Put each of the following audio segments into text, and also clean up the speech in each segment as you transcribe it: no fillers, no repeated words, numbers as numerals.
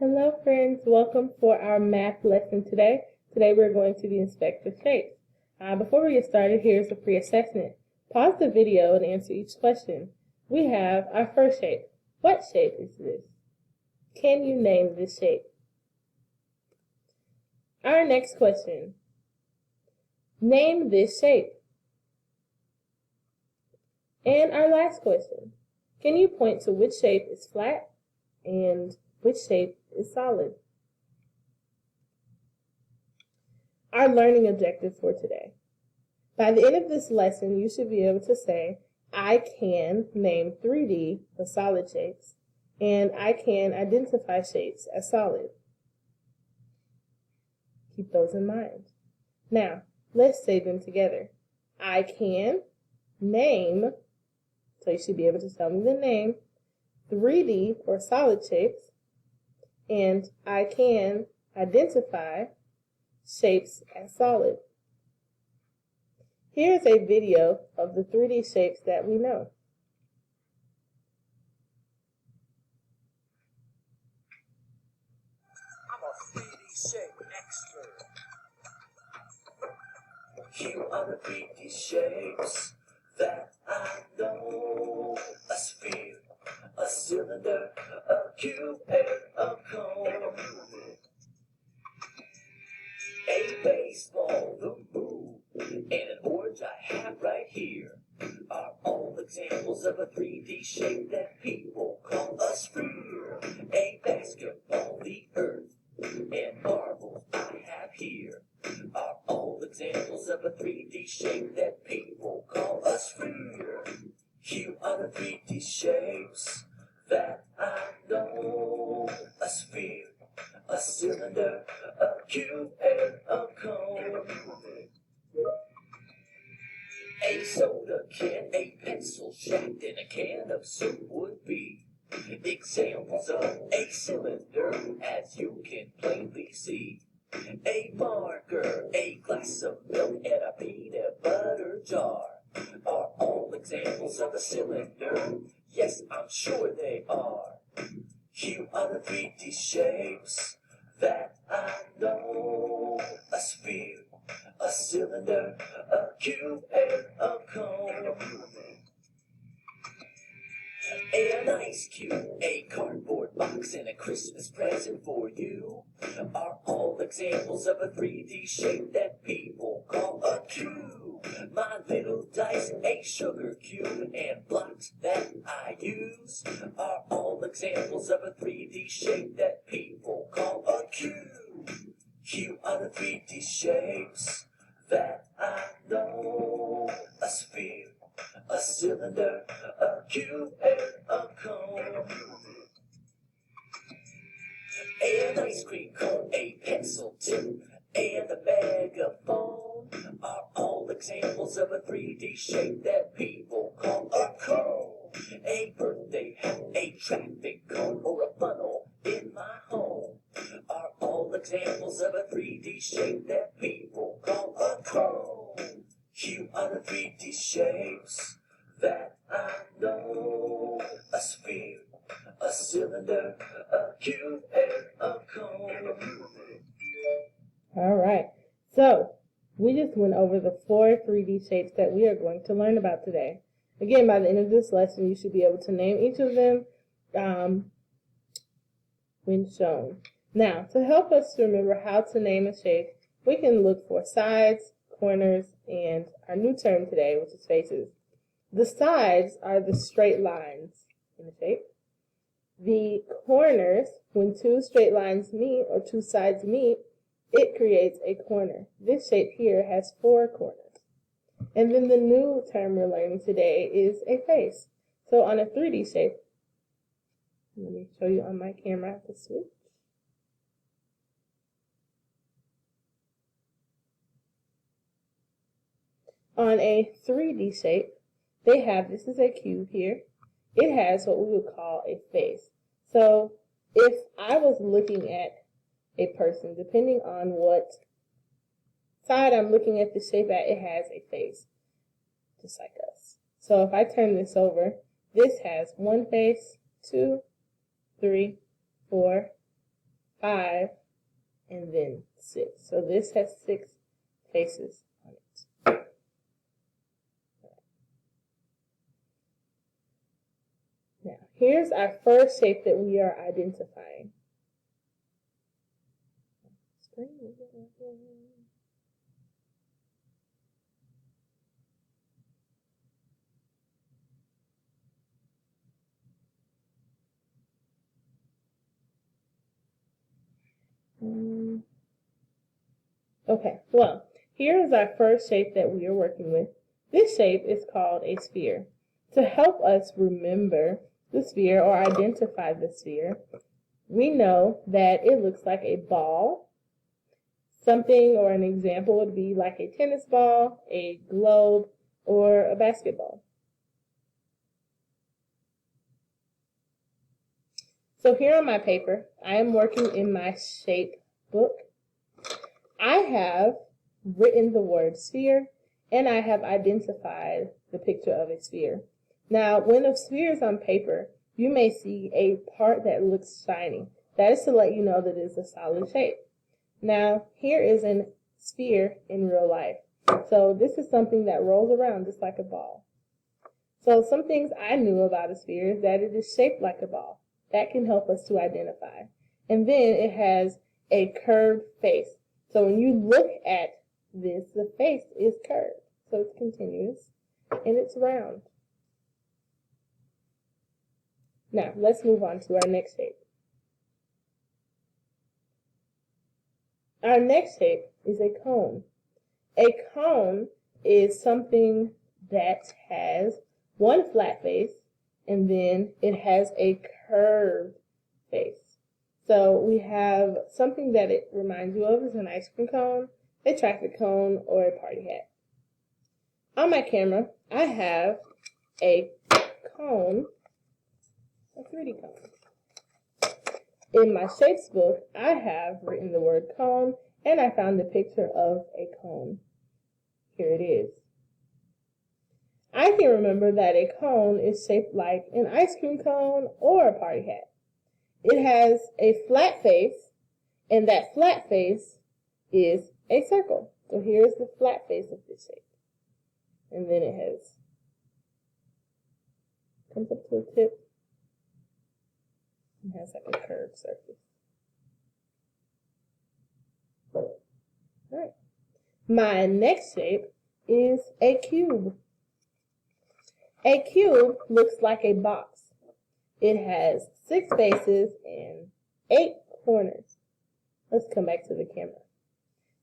Hello friends, welcome for our math lesson today. Today we're going to the inspector shapes. Before we get started, here's a free assessment. Pause the video and answer each question. We have our first shape. What shape is this? Can you name this shape? Our next question. Name this shape. And our last question. Can you point to which shape is flat and which shape is solid? Our learning objective for today. By the end of this lesson, you should be able to say, I can name 3D or solid shapes, and I can identify shapes as solid. Keep those in mind. Now, let's say them together. I can name, so you should be able to tell me the name, 3D or solid shapes, and I can identify shapes as solid. Here's a video of the 3D shapes that we know. I'm a 3D shape expert. Here are the 3D shapes that I know. A sphere, a cylinder, a cube, and a cone. A baseball, the moon, and an orange I have right here are all examples of a 3D shape that people call a sphere. A basketball, the earth, and marbles I have here are all examples of a 3D shape that people call a sphere. Here are the 3D shapes that I know. A sphere, a cylinder, a cube, and a cone. A soda can, a pencil shaped, and a can of soup would be examples of a cylinder, as you can plainly see. A marker, a glass of milk, and a peanut butter jar are all examples of a cylinder. Yes, I'm sure they are. Here are the 3D shapes that I know. A sphere, a cylinder, a cube, and a cone. An ice cube, a cardboard box, and a Christmas present for you are all examples of a 3D shape that people call a cube. My little dice, a sugar cube, and blocks that I use are all examples of a 3D shape that people call a cube. Here are the 3D shapes that I know. A sphere, a cylinder, a cube, and a cone. An ice cream cone, a pencil tip, and a megaphone are all examples of a 3D shape that people call a cone. A birthday hat, a traffic cone, or a funnel in my home are all examples of a 3D shape that people call a cone. Here are the 3D shapes that I know. A sphere, a cylinder, a cube, and a cone. All right, so we just went over the 4 3D shapes that we are going to learn about today. Again, by the end of this lesson, you should be able to name each of them when shown. Now, to help us to remember how to name a shape, we can look for sides, corners, and our new term today, which is faces. The sides are the straight lines in the shape. The corners, when 2 straight lines meet or 2 sides meet, it creates a corner. This shape here has 4 corners. And then the new term we're learning today is a face. So on a 3D shape, let me show you on my camera the switch. On a 3D shape, they have, this is a cube here, it has what we would call a face. So if I was looking at a person, depending on what side I'm looking at the shape at, it has a face, just like us. So if I turn this over, this has 1 face, 2, 3, 4, 5, and then 6. So this has 6 faces on it. Now, here's our first shape that we are identifying. Okay, well, here is our first shape that we are working with. This shape is called a sphere. To help us remember the sphere or identify the sphere, we know that it looks like a ball. Something or an example would be like a tennis ball, a globe, or a basketball. So here on my paper, I am working in my shape book. I have written the word sphere, and I have identified the picture of a sphere. Now, when a sphere is on paper, you may see a part that looks shiny. That is to let you know that it is a solid shape. Now, here is a sphere in real life. So this is something that rolls around just like a ball. So some things I knew about a sphere is that it is shaped like a ball. That can help us to identify. And then it has a curved face. So when you look at this, the face is curved. So it's continuous and it's round. Now, let's move on to our next shape. Our next shape is a cone. A cone is something that has one flat face and then it has a curved face. So we have something that it reminds you of is an ice cream cone, a traffic cone, or a party hat. On my camera, I have a cone, a 3D cone. In my shapes book, I have written the word cone, and I found a picture of a cone. Here it is. I can remember that a cone is shaped like an ice cream cone or a party hat. It has a flat face, and that flat face is a circle. So here's the flat face of this shape. And then it comes up to a tip and has like a curved surface. All right. My next shape is a cube. A cube looks like a box. It has 6 faces and 8 corners. Let's come back to the camera.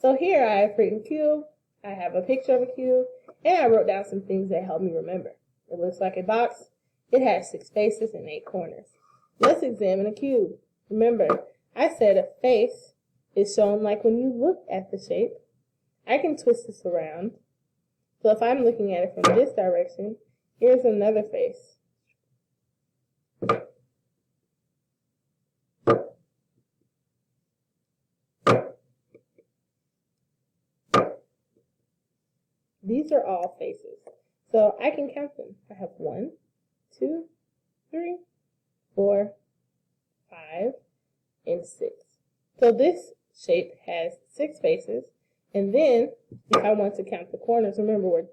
So here I have written cube, I have a picture of a cube, and I wrote down some things that help me remember. It looks like a box. It has 6 faces and 8 corners. Let's examine a cube. Remember, I said a face is shown like when you look at the shape. I can twist this around. So if I'm looking at it from this direction, here's another face. These are all faces. So I can count them. I have 1, 2, 3, 4, 5, and 6. So this shape has 6 faces. And then if I want to count the corners, remember where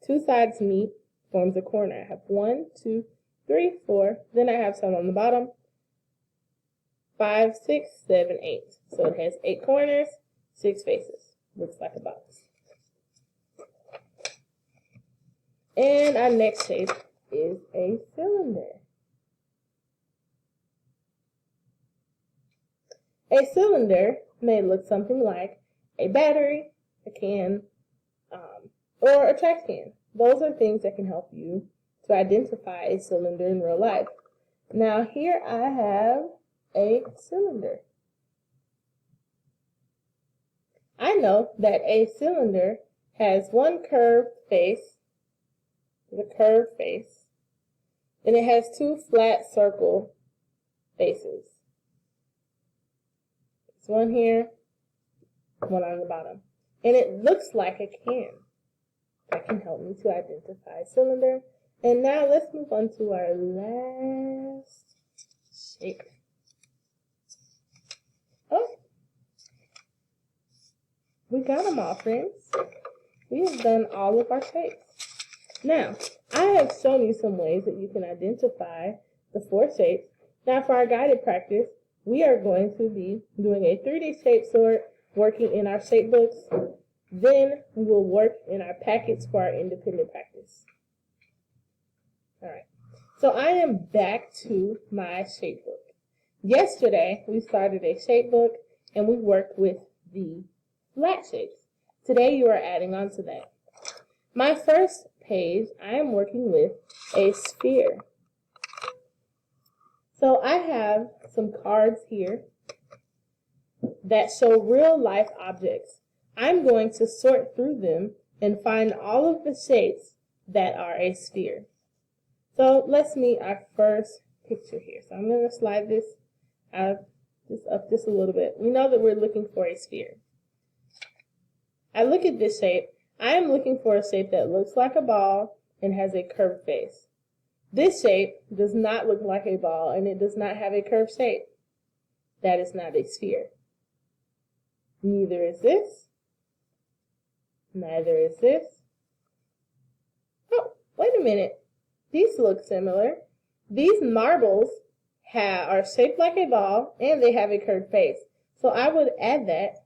2 sides meet forms a corner. I have 1, 2, 3, 4. Then I have some on the bottom. 5, 6, 7, 8. So it has 8 corners, 6 faces. Looks like a box. And our next shape is a cylinder. A cylinder may look something like a battery, a can, or a trash can. Those are things that can help you to identify a cylinder in real life. Now here I have a cylinder. I know that a cylinder has one curved face, the curved face, and it has 2 flat circle faces. There's one here, one on the bottom. And it looks like a can. That can help me to identify a cylinder. And now let's move on to our last shape. We got them all, friends. We have done all of our shapes. Now, I have shown you some ways that you can identify the 4 shapes. Now, for our guided practice, we are going to be doing a 3D shape sort, working in our shape books. Then we will work in our packets for our independent practice. All right. So I am back to my shape book. Yesterday, we started a shape book and we worked with the flat shapes. Today, you are adding on to that. My first page, I am working with a sphere. So I have some cards here that show real life objects. I'm going to sort through them and find all of the shapes that are a sphere. So let's meet our first picture here. So I'm going to slide this up just a little bit. We know that we're looking for a sphere. I look at this shape. I am looking for a shape that looks like a ball and has a curved face. This shape does not look like a ball and it does not have a curved shape. That is not a sphere. Neither is this. Neither is this. Oh, wait a minute. These look similar. These marbles are shaped like a ball and they have a curved face. So I would add that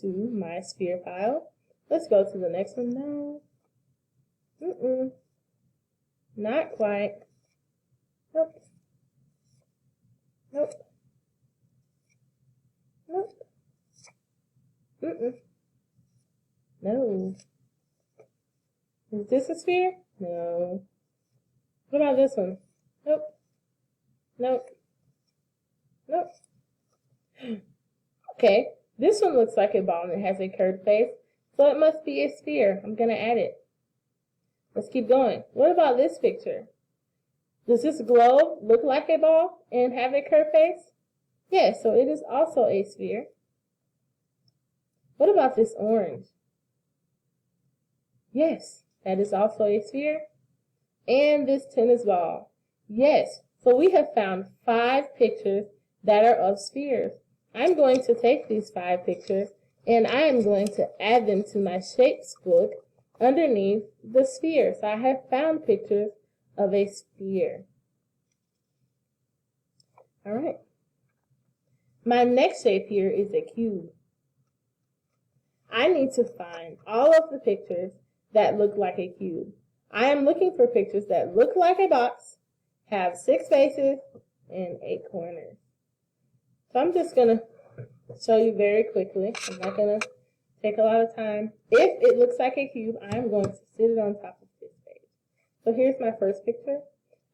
to my sphere pile. Let's go to the next one now. Not quite. Nope. Nope. Nope. No. Is this a sphere? No. What about this one? Nope. Nope. Nope. Okay, this one looks like a ball and it has a curved face, so it must be a sphere. I'm going to add it. Let's keep going. What about this picture? Does this globe look like a ball and have a curved face? Yes, so it is also a sphere. What about this orange? Yes, that is also a sphere. And this tennis ball. Yes, so we have found 5 pictures that are of spheres. I'm going to take these 5 pictures and I am going to add them to my shapes book underneath the sphere. So I have found pictures of a sphere. All right. My next shape here is a cube. I need to find all of the pictures that look like a cube. I am looking for pictures that look like a box, have 6 faces, and 8 corners. So I'm just going to show you very quickly. I'm not going to take a lot of time. If it looks like a cube, I'm going to sit it on top of this page. So here's my first picture.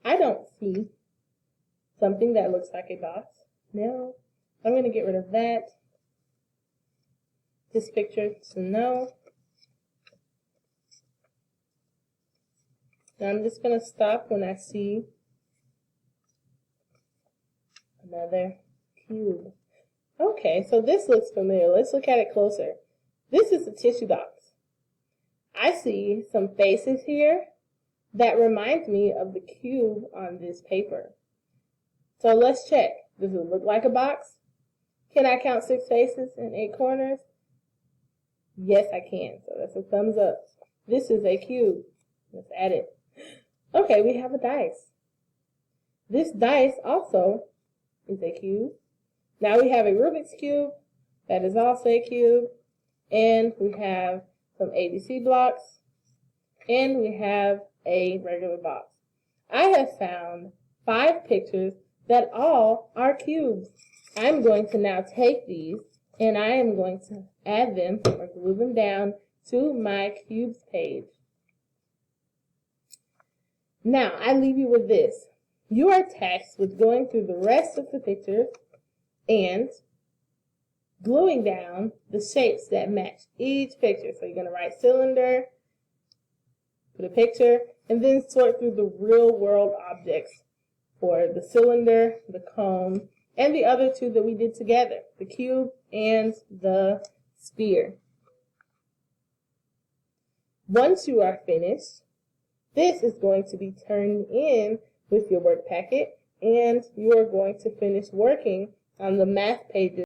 I don't see something that looks like a box. No. I'm going to get rid of that. This picture, so no. Now I'm just going to stop when I see another cube. Okay, so this looks familiar. Let's look at it closer. This is a tissue box. I see some faces here that remind me of the cube on this paper. So let's check. Does it look like a box? Can I count 6 faces and 8 corners? Yes, I can. So that's a thumbs up. This is a cube. Let's add it. Okay, we have a dice. This dice also is a cube. Now we have a Rubik's Cube. That is also a cube. And we have some ABC blocks. And we have a regular box. I have found 5 pictures that all are cubes. I'm going to now take these and I am going to add them or glue them down to my cubes page. Now, I leave you with this. You are tasked with going through the rest of the pictures and gluing down the shapes that match each picture. So you're going to write cylinder, put a picture, and then sort through the real world objects for the cylinder, the cone, and the other 2 that we did together, the cube and the sphere. Once you are finished, this is going to be turned in with your work packet, and you are going to finish working on the math pages